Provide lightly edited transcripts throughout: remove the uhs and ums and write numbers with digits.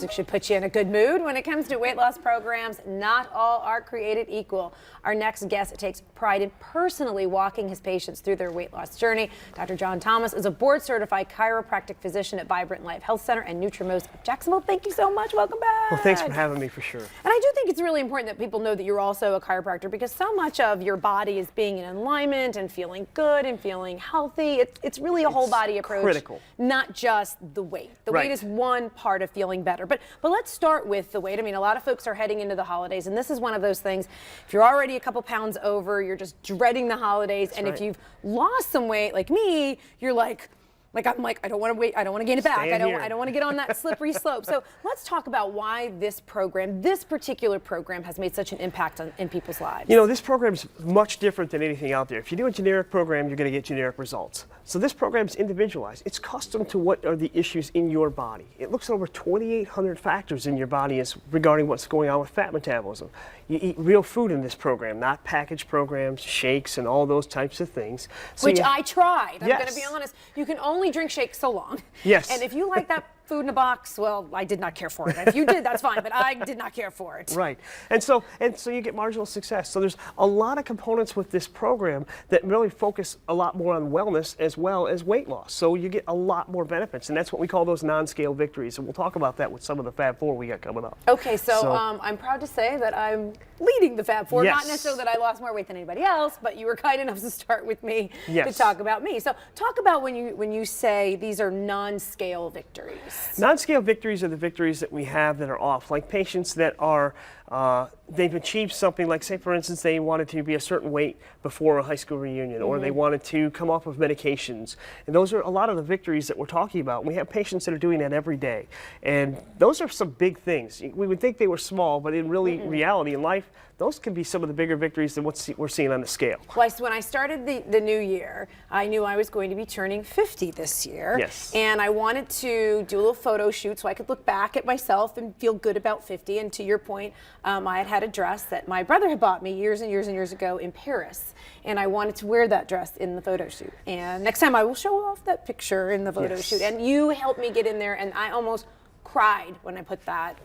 music should put you in a good mood. When it comes to weight loss programs, not all are created equal. Our next guest takes pride in personally walking his patients through their weight loss journey. Dr. Jon Thomas is a board-certified chiropractic physician at Vibrant Life Health Center and Nutrimost of Jacksonville. Thank you so much. Welcome back. Well, thanks for having me, for sure. And I do think it's really important that people know that you're also a chiropractor, because so much of your body is being in alignment and feeling good and feeling healthy. It's really a whole body approach. Critical. Not just the weight. The Right. weight is one part of feeling better. But let's start with the weight. I mean, a lot of folks are heading into the holidays, and this is one of those things. If you're already a couple pounds over, you're just dreading the holidays. That's and right. if you've lost some weight like me, you're like I'm like, I don't want to wait. I don't want to gain it back. I don't want to get on that slippery slope. So let's talk about why this program, this particular program, has made such an impact in people's lives. You know, this program is much different than anything out there. If you do a generic program, you're going to get generic results. So this program is individualized. It's custom to what are the issues in your body. It looks at over 2,800 factors in your body regarding what's going on with fat metabolism. You eat real food in this program, not packaged programs, shakes, and all those types of things. So Which I tried. I'm Yes. going to be honest. You can only drink shakes so long. Yes. And if you like that food in a box, well, I did not care for it. If you did, that's fine, but I did not care for it. Right. And so you get marginal success. So there's a lot of components with this program that really focus a lot more on wellness as well as weight loss. So you get a lot more benefits, and that's what we call those non-scale victories. And we'll talk about that with some of the Fab Four we got coming up. Okay, so I'm proud to say that I'm leading the Fab Four. Yes. Not necessarily that I lost more weight than anybody else, but you were kind enough to start with me Yes. to talk about me. So talk about when you say these are non-scale victories. Non-scale victories are the victories that we have that are off, like patients that are, they've achieved something, like, say, for instance, they wanted to be a certain weight before a high school reunion, or they wanted to come off of medications. And those are a lot of the victories that we're talking about. We have patients that are doing that every day. And those are some big things. We would think they were small, but in reality in life, those can be some of the bigger victories than what we're seeing on the scale. Well, when I started the new year, I knew I was going to be turning 50 this year. Yes. And I wanted to do a little photo shoot so I could look back at myself and feel good about 50. And to your point, I had a dress that my brother had bought me years and years and years ago in Paris. And I wanted to wear that dress in the photo shoot. And next time I will show off that picture in the photo shoot. And you helped me get in there, and I almost cried when I put that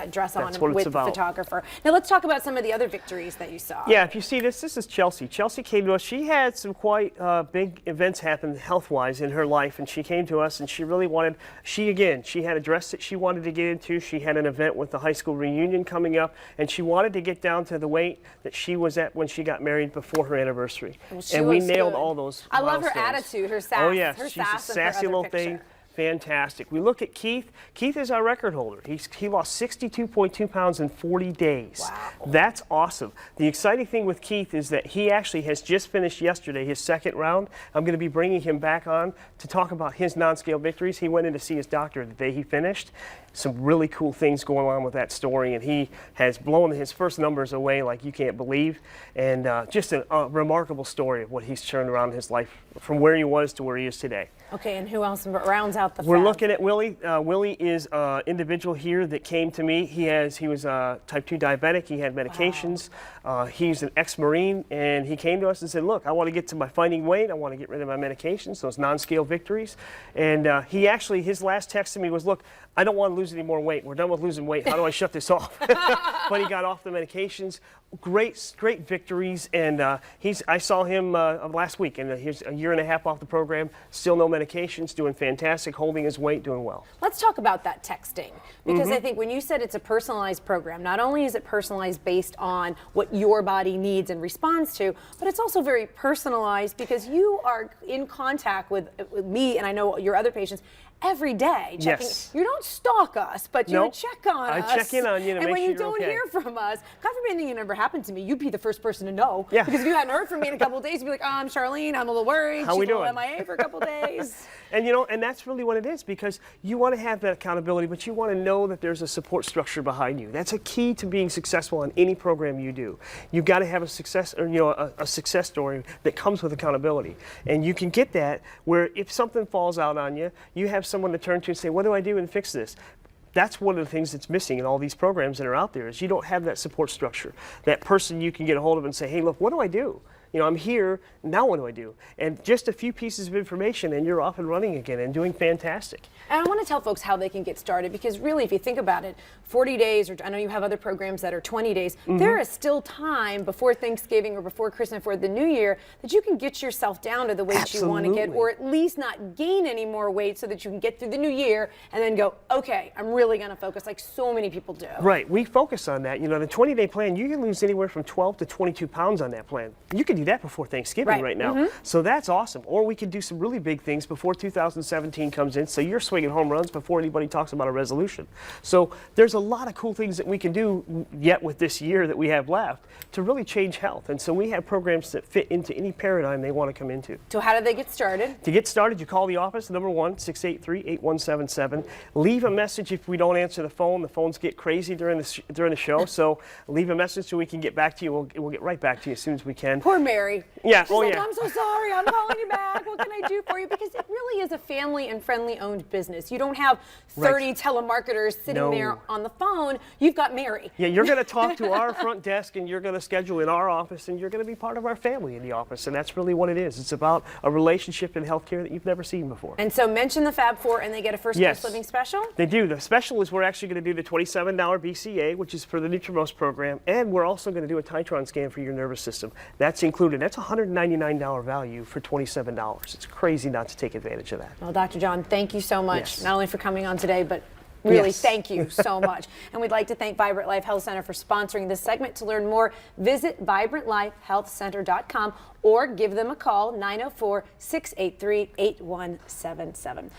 dress on with the photographer. Now let's talk about some of the other victories that you saw. Yeah, if you see this is Chelsea. Chelsea came to us. She had some quite big events happen health-wise in her life, and she came to us, and she really wanted, she had a dress that she wanted to get into. She had an event with the high school reunion coming up, and she wanted to get down to the weight that she was at when she got married before her anniversary. Well, and we nailed all those I love her milestones. attitude, her sass. Oh yes, her she's a sass sassy little thing. Fantastic. We look at Keith. Keith is our record holder. He lost 62.2 pounds in 40 days. Wow. That's awesome. The exciting thing with Keith is that he actually has just finished yesterday his second round. I'm going to be bringing him back on to talk about his non-scale victories. He went in to see his doctor the day he finished. Some really cool things going on with that story, and he has blown his first numbers away like you can't believe. And just a remarkable story of what he's turned around in his life from where he was to where he is today. Okay, and who else rounds out the We're Fab? looking at Willie. Willie is an individual here that came to me. He was type 2 diabetic. He had medications. Wow. He's an ex-Marine, and he came to us and said, look, I want to get to my fighting weight. I want to get rid of my medications, those non-scale victories. And his last text to me was, look, I don't want to lose any more weight. We're done with losing weight. How do I shut this off? But he got off the medications. Great victories. And I saw him last week, and he's a year and a half off the program. Still no medications, doing fantastic, holding his weight, doing well. Let's talk about that texting, because I think when you said it's a personalized program, not only is it personalized based on what your body needs and responds to, but it's also very personalized because you are in contact with me, and I know your other patients, every day checking. Yes. You don't stalk us, but you check on us. I check in on you to and make when sure you you're don't okay. hear from us, God forbid anything ever happened to me, you'd be the first person to know. Yeah. Because if you hadn't heard from me in a couple of days, you'd be like, I'm Charlene, I'm a little worried. How we She's a little doing? MIA for a couple of days. And and that's really what it is, because you want to have that accountability, but you want to know that there's a support structure behind you. That's a key to being successful on any program you do. You've got to have a success, or a success story that comes with accountability. And you can get that where if something falls out on you, you have someone to turn to and say, what do I do and fix this? That's one of the things that's missing in all these programs that are out there, is you don't have that support structure. That person you can get a hold of and say, hey, look, what do I do? You know, I'm here, now what do I do? And just a few pieces of information and you're off and running again and doing fantastic. And I want to tell folks how they can get started, because really, if you think about it, 40 days, or I know you have other programs that are 20 days, there is still time before Thanksgiving or before Christmas, for the New Year, that you can get yourself down to the weight you want to get, or at least not gain any more weight, so that you can get through the new year and then go, okay, I'm really going to focus, like so many people do. Right, we focus on that. You know, the 20-day plan, you can lose anywhere from 12 to 22 pounds on that plan. You can do that before Thanksgiving right now. So that's awesome. Or we could do some really big things before 2017 comes in, so you're swinging home runs before anybody talks about a resolution. So there's a lot of cool things that we can do yet with this year that we have left to really change health. And so we have programs that fit into any paradigm they want to come into. So how do they get started? To get started, you call the office, number 1-683-8177. Leave a message if we don't answer the phone. The phones get crazy during the show, so leave a message so we can get back to you. We'll get right back to you as soon as we can. Poor Mary. Yeah. She's like, I'm so sorry, I'm calling you back. What can I do for you? Because it really is a family and friendly owned business. You don't have 30 telemarketers sitting there on the phone. You've got Mary. Yeah, you're going to talk to our front desk, and you're going to schedule in our office, and you're going to be part of our family in the office, and that's really what it is. It's about a relationship in healthcare that you've never seen before. And so mention the Fab Four, and they get a first place living special? They do. The special is we're actually going to do the $27 BCA, which is for the Nutrimost program, and we're also going to do a Titron scan for your nervous system. That's included. That's a $199 value for $27. It's crazy not to take advantage of that. Well, Dr. Jon, thank you so much, not only for coming on today, but really, thank you so much. And we'd like to thank Vibrant Life Health Center for sponsoring this segment. To learn more, visit vibrantlifehealthcenter.com or give them a call, 904-683-8177.